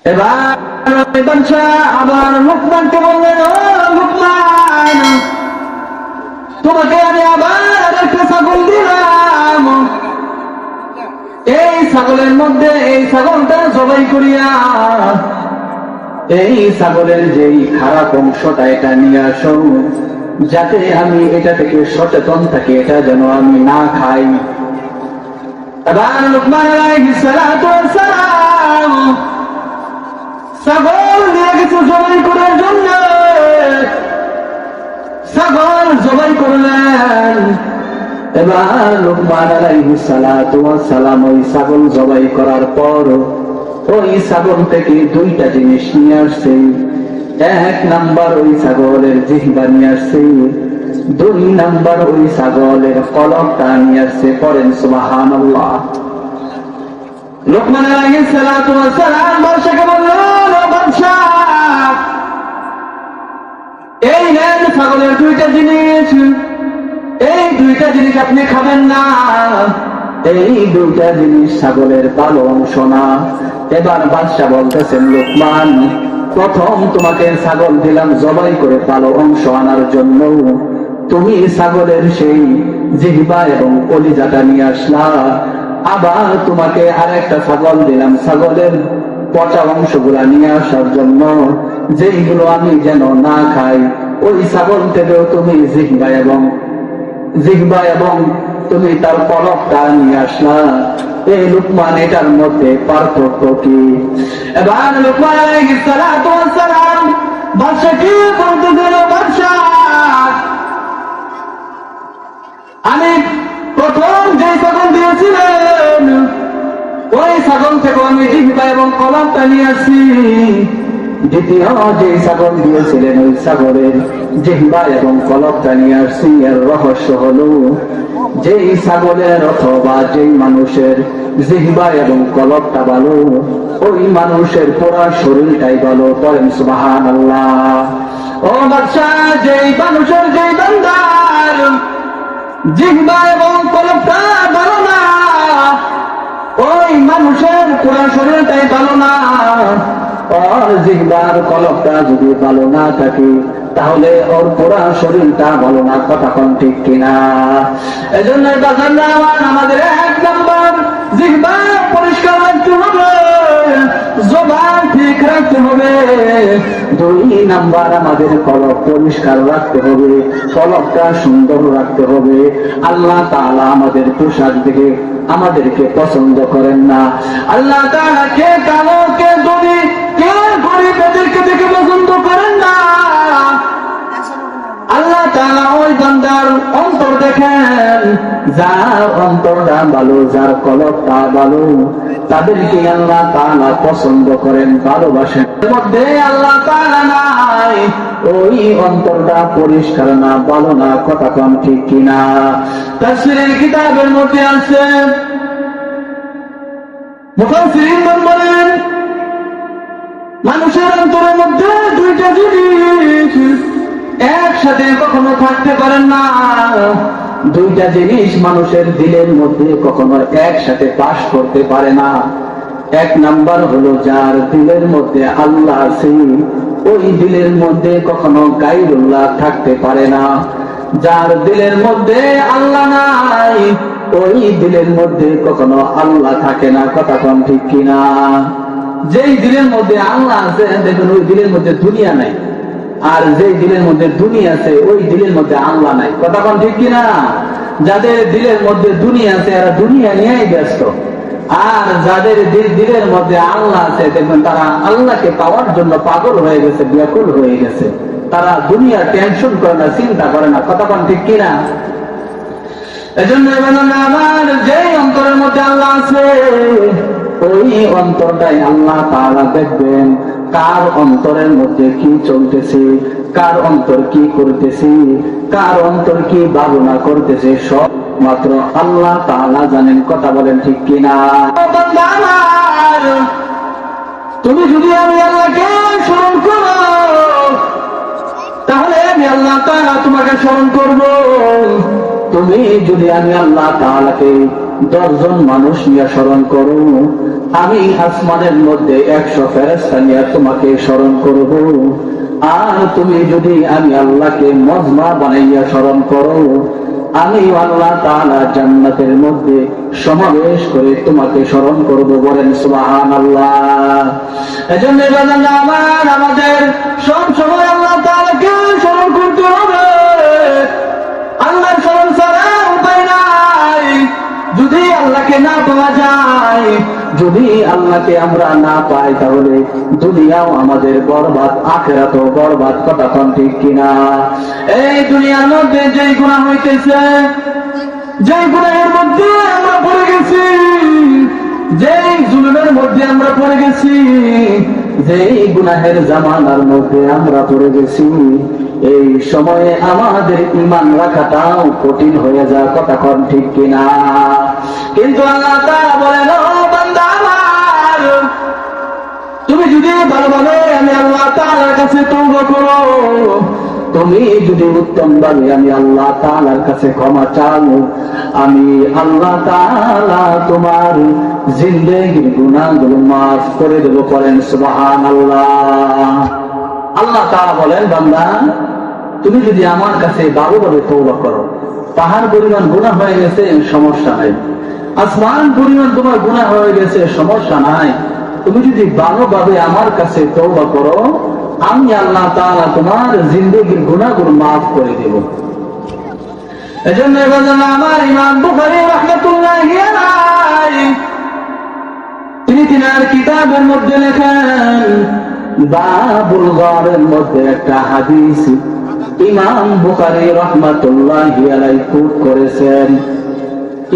এবার বাদশা আবার লুকমানকে বললেন, ও লুকমান, তোমাকে আমি আবার একটা ছাগল দিলাম। এই ছাগলের মধ্যে এই ছাগলটা জবাই করিয়া এই ছাগলের যেই খারাপ অংশটা এটা নিয়ে আসো, যাতে আমি এটা থেকে সচেতন থাকি, এটা যেন আমি না খাই। এবার লুকমান আলাইহিস সালাতু ওয়াস সালাম ছাগল নিয়ে গেছে জবাই করার জন্য। ছাগল জবাই করলেন। এবার লুকমান আলাইহিস সালাতু ওয়াস সালাম ওই ছাগল জবাই করার পর ওই ছাগল থেকে দুইটা জিনিস নিয়ে আসছে। এক নাম্বার ওই ছাগলের জিহ্বা নিয়ে আসছে, দুই নাম্বার ওই ছাগলের কলবটা নিয়ে আসছে। পড়েন সুবহানাল্লাহ। লুকমান আলাইহিস সালাতু ওয়াস সালাম বাদশাকে বললেন, ও বাদশা, এই নেন ছাগলের দুইটা জিনিস, এই দুইটা জিনিস আপনি খাবেন না, এই দুইটা জিনিস ছাগলের ভালো অংশ না। এবার বাদশা বলতেছেন, লুকমান, প্রথম তোমাকে ছাগল দিলাম জবাই করে ভালো অংশ আনার জন্য, তুমি ছাগলের সেই জিহ্বা এবং কলিজাটা নিয়ে আসলা। আবার তোমাকে আরেকটা ছাগল দিলাম ছাগলের পচা অংশগুলা নিয়ে আসার জন্য, যেইগুলো আমি যেন না খাই। ওই ছাগল থেকেও তুমি জিহ্বা এবং তুমি তার পলকটা নিয়ে আসলা। এই লুকমান, এটার মধ্যে পার্থক্য কি? এবার লুকমান আলাইহিস সালাতু ওয়াস সালাম বাদশা কি বলতে দিল, বাদশা, আমি প্রথম যে ছাগল দিয়েছিলেন ওই ছাগল থেকে আমি জিহ্বা এবং কলবটা নিয়ে আসছি। দ্বিতীয় যে ছাগল দিয়েছিলেন ওই ছাগলের জিহ্বা এবং কলবটা নিয়ে আসছি। এর রহস্য হলো, যেই ছাগলের অথবা যেই মানুষের জিহ্বা এবং কলবটা ভালো, ওই মানুষের পুরা শরীরটাই ভালো। পড়েন সুবহানাল্লাহ। ও বাদশা, যেই মানুষের যেই বান্দার জিহ্বা এবং কলবটা ভালো না, ওই মানুষের পুরা শরীরটাই ভালো না। ওর জিহ্বার কলবটা যদি ভালো না থাকে, তাহলে ওর পুরা শরীরটা ভালো না। কথা কোন ঠিক কিনা? এজন্য আমাদের এক নম্বর জিহ্বা পরিষ্কার রাখতে হবে, জবান ঠিক রাখতে হবে। দুই নাম্বার আমাদের কলব পরিষ্কার রাখতে হবে, কলবটা সুন্দর রাখতে হবে। আল্লাহ তাআলা আমাদের পোশাক দেখে আমাদেরকে পছন্দ করেন না। আল্লাহ তাআলা কে কালো, কে ধনী, কে গরিব, এদেরকে দেখে পছন্দ করেন না। আল্লাহ তাআলা ওই বান্দার অন্তর দেখেন। যার অন্তরটা ভালো, যার কলবটা ভালো, তাদেরকে আল্লাহ তাআলা পছন্দ করেন, ভালোবাসেন। এর মধ্যে আল্লাহ তাআলা নাই, ওই অন্তরটা পরিষ্কার না, ভালো না। কথা কম ঠিক কিনা? তাফসীরের কিতাবের মধ্যে আছে, মুফাসসিরিন বলেন, মানুষের অন্তরের মধ্যে দুইটা জিনিস একসাথে কখনো থাকতে পারেন না। দুইটা জিনিস মানুষের দিলের মধ্যে কখনো একসাথে বাস করতে পারে না। এক নাম্বার হলো, যার দিলের মধ্যে আল্লাহ আছে, ওই দিলের মধ্যে কখনো গায়রুল্লাহ থাকতে পারে না। যার দিলের মধ্যে আল্লাহ নাই, ওই দিলের মধ্যে কখনো আল্লাহ থাকে না। কথা কম ঠিক কিনা? যেই দিলের মধ্যে আল্লাহ আছে, দেখুন ওই দিলের মধ্যে দুনিয়া নাই। আর যেই দিলের মধ্যে দুনিয়া আছে, ওই দিলের মধ্যে আল্লাহ নাই। কথা কোন ঠিক কিনা? যাদের দিলের মধ্যে দুনিয়া আছে, এরা দুনিয়া নিয়েই ব্যস্ত। আর যাদের দিলের মধ্যে আল্লাহ আছে, দেখবেন তারা আল্লাহকে পাওয়ার জন্য পাগল হয়ে গেছে, ব্যাকুল হয়ে গেছে। তারা দুনিয়ার টেনশন করে না, চিন্তা করে না। কথা কোন ঠিক কিনা? এজন্য আমার যেই অন্তরের মধ্যে আল্লাহ আছে, ওই অন্তরটাই আল্লাহ তাআলা দেখবেন। কার অন্তরের মধ্যে কি চলতেছে, কার অন্তর কি করতেছে, কার অন্তর কি ভাবনা করতেছে, সব মাত্র আল্লাহ তাআলা জানেন। কথা বলেন ঠিক কিনা? তুমি যদি আমি আল্লাহকে স্মরণ করো, তাহলে আমি আল্লাহ তাআলা তোমাকে স্মরণ করব। তুমি যদি আমি আল্লাহ তাআলাকে 10 জন মানুষ নিয়ে স্মরণ করো, আমি আসমানের মধ্যে 100 ফেরেশতা নিয়ে তোমাকে স্মরণ করব। আর তুমি যদি আমি আল্লাহকে মজমা বানাইয়া স্মরণ করো, আমি আল্লাহ তাআলা জান্নাতের মধ্যে সমাবেশ করে তোমাকে স্মরণ করব। বলেন সুবহানাল্লাহ। এজন্য আমাদের সব সময় আল্লাহ তাআলাকে স্মরণ করতে হবে। আল্লাহর স্মরণ ছাড়া উপায় নাই। যদি আল্লাহকে না পাওয়া যায়, যদি আল্লাহকে আমরা না পাই, তাহলে দুনিয়াও আমাদের বরবাদ, আখিরাতও বরবাদ। কথা কোন ঠিক কিনা? এই দুনিয়ার মধ্যে যেই গুনাহ হইতেছে, যেই গুনাহের মধ্যে আমরা পড়ে গেছি, যেই জুলুমের মধ্যে আমরা পড়ে গেছি, যেই গুনাহের জামানার মধ্যে আমরা পড়ে গেছি, এই সময়ে আমাদের ঈমান রাখাটাও কঠিন হয়ে যায়। কথা কোন ঠিক কিনা? কিন্তু আল্লাহ তাআলা বলেন, ও বান্দা আমার, তুমি যদি ভালোভাবে আমি আল্লাহ তাআলার কাছে তওবা করো, তুমি যদি উত্তম ভাবে আমি আল্লাহ তাআলার কাছে ক্ষমা চাও, আমি আল্লাহ তাআলা তোমার জিন্দেগির গুনাহগুলো মাফ করে দেব। করেন সুবহানাল্লাহ। আল্লাহ তাআলা বলেন, বান্দা তুমি যদি আমার কাছে ভালোভাবে তওবা করো, পাহাড় পরিমাণ গুনাহ হয়ে গেছে, সমস্যা নাই। আসমান পরিমাণ তোমার গুনাহ হয়ে গেছে, সমস্যা নাই। তুমি যদি ভালোভাবে আমার কাছে তওবা করো, আমি আল্লাহ তাআলা তোমার জিন্দেগির গুনাহগুলো মাফ করে দেব। এজন্য আমার ইমাম বুখারী রাহমাতুল্লাহি আলাইহি তিনি তিনার কিতাবের মধ্যে লেখেন, বাবুল গারের মধ্যে একটা হাদিস ইমাম বুখারী রাহমাতুল্লাহি আলাইহি কোট করেছেন।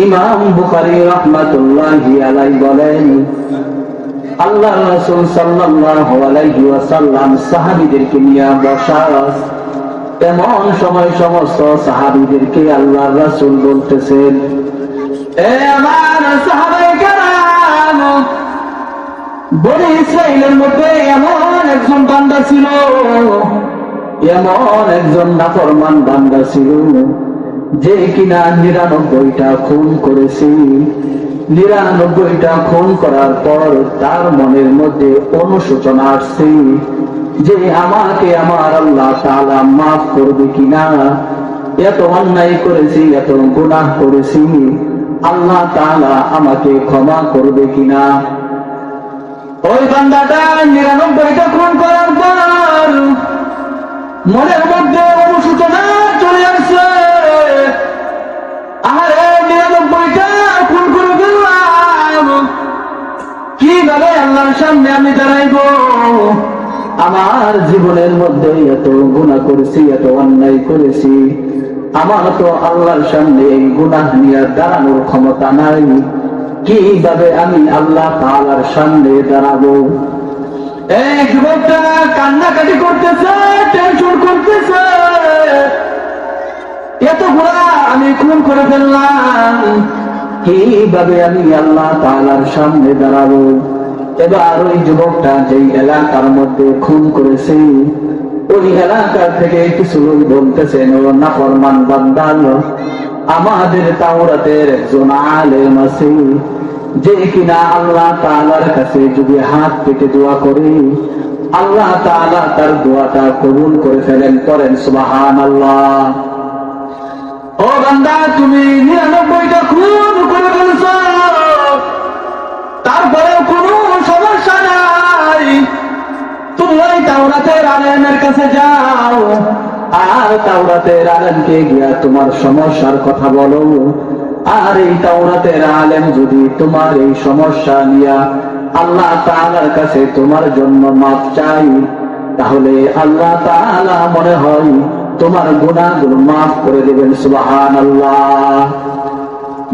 ইমাম বুখারী রাহমাতুল্লাহি আলাইহি বলেন, আল্লাহ রাসূল সাল্লাল্লাহু আলাইহি ওয়াসাল্লাম সাহাবীদেরকে নিয়ে বসা, এমন সময় সমস্ত সাহাবীদেরকে আল্লাহ রাসূল বলতেছেন, এ আমার সাহাবায়ে কেরাম, বনি ইসরাঈলের মধ্যে এমন একজন বান্দা ছিল, এমন একজন নাফরমান বান্দা ছিল, যে কিনা 99টা খুন করেছে। 99টা খুন করার পর তার মনের মধ্যে অনুশোচনা আসছে যে আমাকে আমার আল্লাহ তাআলা মাফ করবে কিনা। এত অন্যায় করেছি, এত গুনাহ করেছি, আল্লাহ তাআলা আমাকে ক্ষমা করবে কিনা। ওই বান্দাটা 99টা খুন করার পর মনের মধ্যে অনুশোচনা চলে আসছে, আরে 99টা খুন করে ফেললাম, কিভাবে আল্লাহর সামনে আমি দাঁড়াইব? আমার জীবনের মধ্যে এত গুনাহ করেছি, এত অন্যায় করেছি, আমার তো আল্লাহর সামনে এই গুনাহ নিয়ে দাঁড়ানোর ক্ষমতা নাই, কিভাবে আমি আল্লাহ তাআলার সামনে দাঁড়াবো? এই যুবকটা কান্নাকাটি করতেছে, টেনশন করতেছে, এত গুনাহ আমি খুন করে ফেললাম, কিভাবে আমি আল্লাহ তাআলার সামনে দাঁড়াবো? এবার ওই যুবকটা যেই এলাকার মধ্যে খুন করেছে, ওই এলাকার থেকে কিছু লোক বলতেছেন, ও নাফরমান বান্দা, আমাদের তাওরাতের একজন আলেম আছে, যে কিনা আল্লাহ তাআলার কাছে যদি হাত পেতে দোয়া করে, আল্লাহ তাআলা তার দোয়াটা কবুল করে ফেলেন। করেন সুবহানাল্লাহ। ও বান্দা, তুমি 99টা খুন করে ফেলছ, তারপরে কোনো সমস্যা নাই, তুমি ওই তাওরাতের আলেমের কাছে যাও, আর তাওরাতের আলেমকে গিয়া তোমার সমস্যার কথা বলো। আর এই তাওরাতের আলেম যদি তোমার এই সমস্যা নিয়া আল্লাহ তাআলার কাছে তোমার জন্য মাফ চাই, তাহলে আল্লাহ তাআলা মনে হয় তোমার গুনাহগুলো মাফ করে দেবেন। সুবহানাল্লাহ।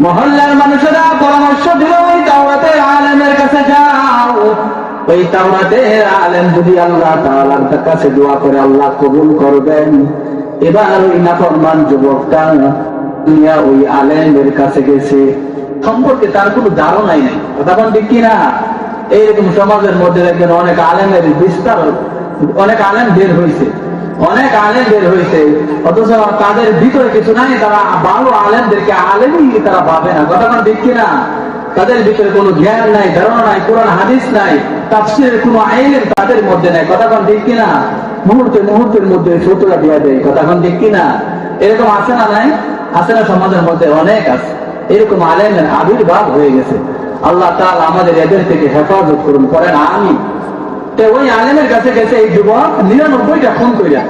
মহল্লার মানুষেরা পরামর্শ দিল, ওই তাওরাতের আলেমের কাছে যাও, ওই তাওরাতের আলেম যদি আল্লাহ তাআলার কাছে দোয়া করে আল্লাহ কবুল করবেন। এবার ওই নাফরমান যুবকটা দুনিয়া ওই আলেমের কাছে গেছে, সম্পর্কে তার কোনো ধারণাই নেই। কথা বল ঠিক কিনা? এইরকম সমাজের মধ্যে দেখবেন অনেক আলেমের বিস্তার, অনেক আলেম বের হয়েছে, অনেক আলেম বের হয়েছে, অথচ তাদের ভিতরে কিছু নাই। তারা ভালো আলেমদেরকে আলেমই তারা পাবে না, কথা ঠিক কিনা? তাদের ভিতরে কোনো জ্ঞান নাই, ধারণা নাই, কোরআন হাদিস নাই, তাফসীরের কোনো আইলেম তাদের মধ্যে নাই, কথা ঠিক কিনা? মুহূর্তের মধ্যে ফতোয়া দিয়ে দেয়, কথা ঠিক কিনা? এরকম আছে না? নাই? আছে না? সমাজের মধ্যে অনেক আছে এরকম আলেমের আবির্ভাব হয়ে গেছে। আল্লাহ তাআলা আমাদের এদের থেকে হেফাজত করুন, করেন আমিন। তো ওই আলেমের কাছে গেছে এই যুবক, 99টা খুন কইরা।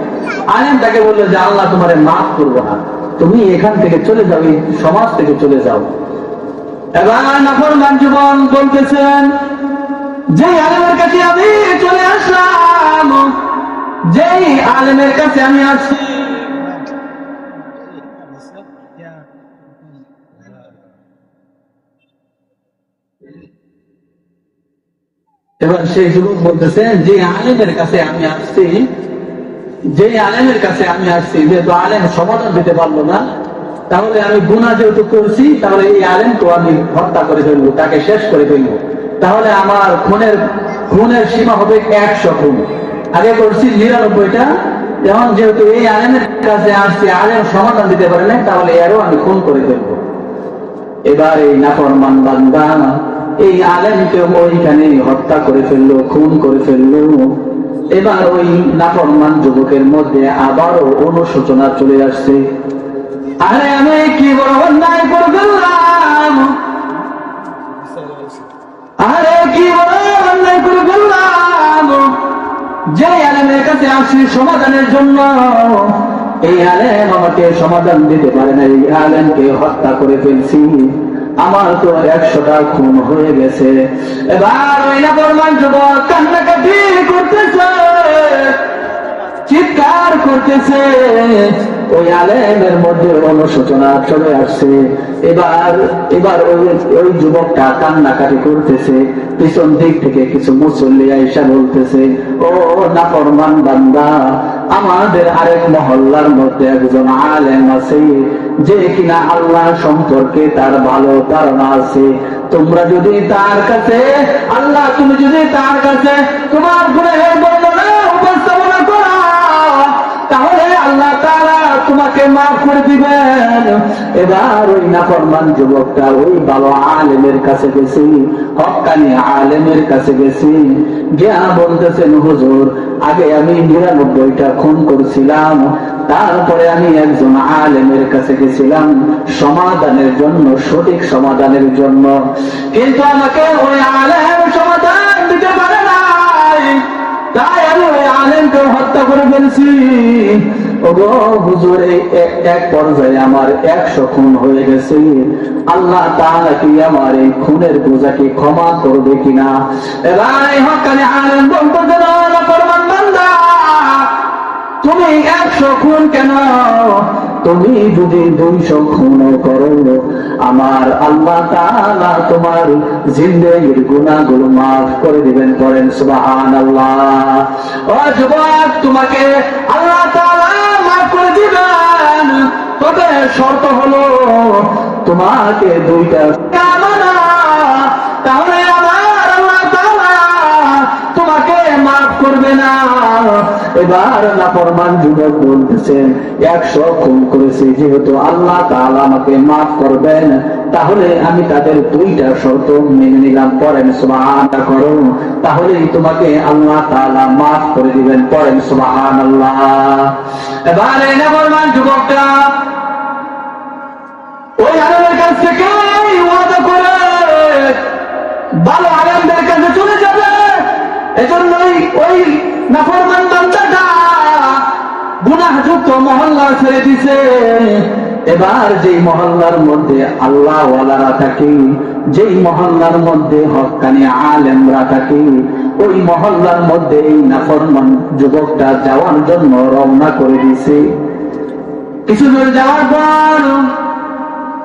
আলেম তাকে বললো যে আল্লাহ তোমারে মাফ করবো না, তুমি এখান থেকে চলে যাও, এই সমাজ থেকে চলে যাও। এবার নাফরমান যুবক বলতেছেন, যে আলেমের কাছে আমি চলে আসলাম, যেই আলেমের কাছে আমি আসছি, এবার সেই যুবক বলতেছেন, যে আলেমের কাছে আমি আসছি, যেহেতু আলেম সমাধান দিতে পারলো না, তাহলে আমি গুনাহ যেহেতু করছি, তাহলে এই আলেমকে আমি হত্যা করে ফেলবো, তাকে শেষ করে ফেলবো। তাহলে আমার খুনের সীমা হবে 100 খুন। আগে করছি 99টা, এখন যেহেতু এই আলেমের কাছে আসছি, আলেম সমাধান দিতে পারে না, তাহলে এরও আমি খুন করে ফেলবো। এবার এই নাফরমান বান্দা এই আলেমকে ওইখানে হত্যা করে ফেললো, খুন করে ফেললো। এবার ওই নাফরমান যুবকের মধ্যে আবারও অনুশোচনা চলে আসছে, আরে আমি কি বড় অন্যায় করে ফেললাম, আরে কি বড় অন্যায় করে ফেললাম, যে আলেমের কাছে আসি সমাধানের জন্য, এই আলেম আমাকে সমাধান দিতে পারে না, এই আলেমকে হত্যা করে ফেলছি, আমার তো 100টা খুন হয়ে গেছে। এবার ওই নাফরমান যুবক কান্নাকাটি করতেছে, চিৎকার করতেছে, ওই আলেমের মধ্যে অনুশোচনা চলে আসছে। এবার ওই যুবকটা কান্নাকাটি করতেছে, পিছন দিক থেকে কিছু মুসল্লি আইসা বলতেছে, ও নাফরমান বান্দা, আমাদের আরেক মহল্লার মধ্যে একজন আলেম আছে, যে কিনা আল্লাহ সম্পর্কে তার ভালো ধারণা আছে, তোমরা যদি তার কাছে তুমি যদি তার কাছে তোমার গুনাহের বর্ণনা উপস্থাপনা করো, তাহলে আল্লাহ তাআলা তোমাকে মাফ করে দিবেন। এবার ওই নাফরমান যুবকটা ওই ভালো আলেমের কাছে গেছে, হক্কানি আলেমের কাছে গেছে, গিয়া বলতেছেন, হুজুর, আগে আমি 99টা খুন করছিলাম, তারপরে আমি একজন আলেমের কাছে গেছিলাম সমাধানের জন্য, সঠিক সমাধানের জন্য, কিন্তু আমাকে ওই আলেম সমাধান দিতে পারে নাই, তাই আমি ওই আলেমকে হত্যা করে ফেলছি। ওগো হুজুর, এক পর্যায়ে আমার 100 খুন হয়ে গেছে, আল্লাহ তাআলা কি আমার এই খুনের বোঝাকে ক্ষমা করবে কিনা? এবার এই হক্কানি আলেম বলতেছে, না ফরমান বান্দা, তুমি 100 খুন কেন, তুমি যদি 200 খুন করো, আমার আল্লাহ তাআলা তোমার জিন্দেগীর গুনাহগুলো মাফ করে দিবেন, করেন সুবহানাল্লাহ। ও যুবক, তোমাকে আল্লাহ তাআলা মাফ করে দিবেন, তবে শর্ত হলো তোমাকে 2টা কামনা, তাহলে আমার আল্লাহ তাআলা তোমাকে মাফ করবে না। এবার নাফরমান যুবক বলতেছেন, 100 খুন করেছি, যেহেতু আল্লাহ তাআলা আমাকে মাফ করবেন, তাহলে আমি তাদের 2টা শর্ত মেনে নিলাম, পড়েন সুবহানাল্লাহ করো, তাহলেই তোমাকে আল্লাহ তাআলা মাফ করে দিবেন, পড়েন সুবহানাল্লাহ। এবার এই নাফরমান যুবকটা ওই আলেমের কাছ থেকে ওয়াদা করে ভালো আলেমদের কাছে চলে যাবে। এজন্যই ওই নাফরমান বান্দাটা গুনাহযুক্ত মহল্লা ছেড়ে দিছে। এবার যেই মহল্লার মধ্যে আল্লাহ ওয়ালারা থাকে, যেই মহল্লার মধ্যে হক্কানি আলেমরা থাকে, ওই মহল্লার মধ্যে এই নাফরমান যুবকটা যাওয়ার জন্য রওনা করে দিছে। কিছু দূর যাওয়ার পর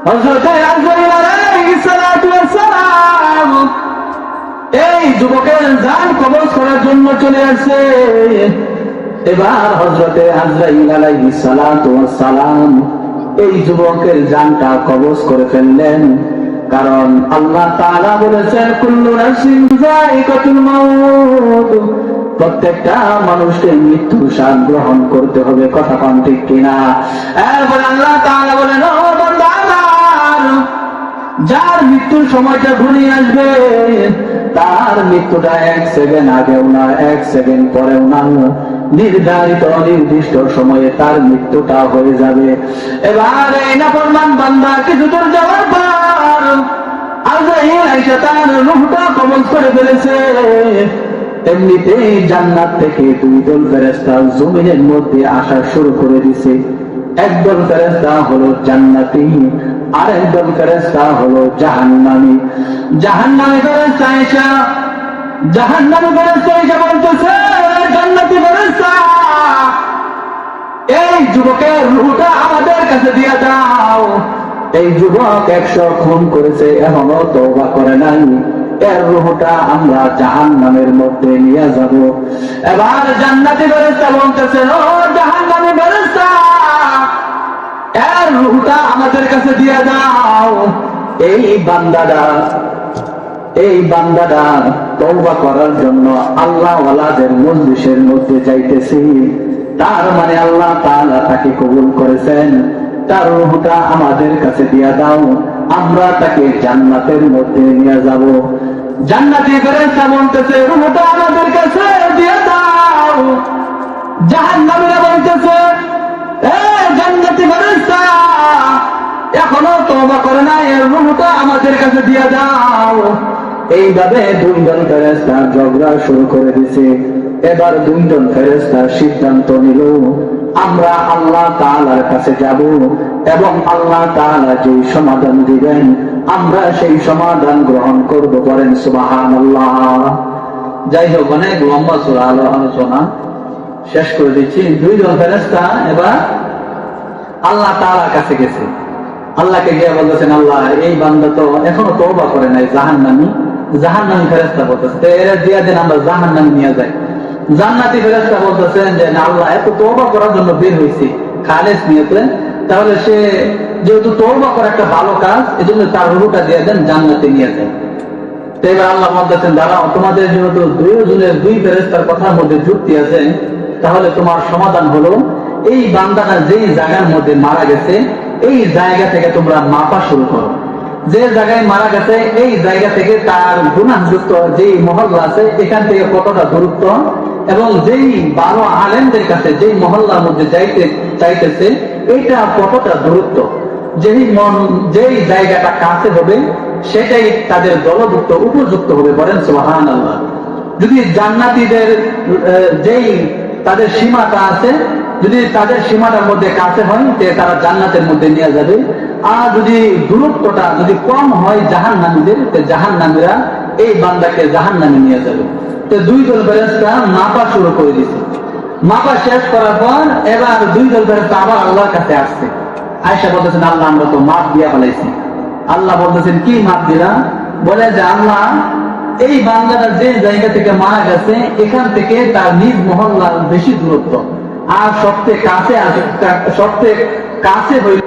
হযরত আজরাইল আলাইহিস সালাতু ওয়াস সালাম এই যুবকের জান কবজ করার জন্য চলে আসে। এবার হযরত আজরাইল আলাইহিস সালাতু ওয়াস সালাম এই যুবকের জানটা কবজ করে ফেললেন, কারণ আল্লাহ তাআলা বলেছেন, কুল্লু নাফসিন যায়িকাতুল মাউত, প্রত্যেকটা মানুষকে মৃত্যুর স্বাদ গ্রহণ করতে হবে, কথা পান ঠিক কিনা? এরপর আল্লাহ তাআলা বলেন, ও বান্দা আমার, যার মৃত্যুর সময়টা ঘনিয়ে আসবে তার মৃত্যুটা 1 সেকেন্ড আগেও না 1 সেকেন্ড পরেও না, নির্ধারিত নির্দিষ্ট সময়ে তার মৃত্যুটা হয়ে যাবে। এবার এই নাফরমান বান্দা কিছু দূর যাওয়ার পর আজরাইল আইসা তার রূহটা কবজ করে ফেলেছে। এমনিতেই জান্নাত থেকে 2 দল ফেরেশতা জমিনের মধ্যে আসা শুরু করে দিয়েছে। একদল ফেরেশতা হলো জান্নাতি, আর একদল ফেরেশতা হলো জাহান্নামী। জাহান্নামী ফেরেশতা এসে বলতেছে, জান্নাতি ফেরেশতা, এই যুবকের রূহটা আমাদের কাছে দিয়ে দাও। এই যুবক 100 খুন করেছে, এখনো তওবা করে নাই, এর রূহটা আমরা জাহান্নামের মধ্যে নিয়ে যাব। এবার জান্নাতি ফেরেশতা বলতেছে, ও জাহান্নামী ফেরেশতা, এর রূহটা আমাদের কাছে দিয়ে দাও। এই বান্দাটা তওবা করার জন্য আল্লাহ ওয়ালাদের মজলিসের মধ্যে যাইতেছি, তার মানে আল্লাহ তাআলা তাকে কবুল করেছেন, তার রূহটা আমাদের কাছে দিয়ে দাও, আমরা তাকে জান্নাতের মধ্যে নিয়ে যাব। জান্নাতি ফেরেশতা বলতেছে, রূহটা আমাদের কাছে দিয়ে দাও। জাহান্নামীরা বলতেছে, জান্নাতি ফেরেশতা, এখনো তওবা করে না, এর রূহটা আমাদের কাছে দিয়ে দাও। এইভাবে 2 জন ফেরেশতা ঝগড়া শুরু করে দিয়েছে। এবার 2 জন ফেরেশতা সিদ্ধান্ত নিল, আমরা আল্লাহ তাআলার কাছে যাব এবং আল্লাহ তাআলা যে সমাধান দিবেন আমরা সেই সমাধান গ্রহণ করব। বলেন সুবহানাল্লাহ। যাই হোক, অনেক লম্বা সূরা আলোচনা শেষ করে দিচ্ছি। 2 জন ফেরেশতা এবার আল্লাহ তাআলার কাছে গেছে। আল্লাহকে গিয়ে বলতেছেন, আল্লাহ, এই বান্দা তো এখনো তওবা করে নাই, জাহান্নামী ফেরেশতা বলতেছে, এরা দিয়া দেন, আমরা জাহান্নামে নিয়ে যাই। জান্নাতি ফেরেশতা বলতেছেন যে না আল্লাহ, এত তওবা করার জন্য বের হয়েছে খালেস নিয়তে, তাহলে সে যেহেতু তওবা করা একটা ভালো কাজ, এজন্য তার রূহটা দিয়ে দেন, জান্নাতে নিয়ে যায়। তো এবার আল্লাহ বলতেছেন, দাঁড়াও, তোমাদের যেহেতু 2 জনের 2 ফেরেশতার কথার মধ্যে যুক্তি আছে, তাহলে তোমার সমাধান হলো এই বান্দাটা যেই জায়গার মধ্যে মারা গেছে এই জায়গা থেকে তোমরা মাপা শুরু করো। যে জায়গায় মারা গেছে এই জায়গা থেকে তার গুনাহযুক্ত যেই মহল্লা আছে এখান থেকে কতটা দূরত্ব, এবং যেই ভালো আলেমদের কাছে যেই মহল্লার মধ্যে যাইতে চাইতেছে এটা কতটা দূরত্ব, যেই জায়গাটা কাছে হবে সেটাই তাদের দলভুক্ত উপযুক্ত হবে। বলেন সুবহানাল্লাহ। যদি জান্নাতীদের যেই তাদের সীমাটা আছে, যদি তাদের সীমাটার মধ্যে কাছে হয় তারা জান্নাতের মধ্যে নিয়ে যাবে, আর যদি দূরত্বটা যদি কম হয় জাহান্নামীদের, জাহান্নামীরা এই বান্দাকে জাহান্নামে নিয়ে যাবে। তো 2 জন ফেরেশতা মাপা শুরু করে দিয়েছে। মাপা শেষ করার পর এবার 2 জন ফেরেশতা আবার আল্লাহর কাছে আসছে। আয়েশা বলতেছেন, আল্লাহ, আমরা তো মাপ দিয়া ফেলাইছি। আল্লাহ বলতেছেন, কি মাপ দিলা? বলে যে আল্লাহ, এই বান্দাটা যে জায়গা থেকে মারা গেছে এখান থেকে তার নিজ মহল্লার বেশি দূরত্ব, আর সবচেয়ে কাছে হইল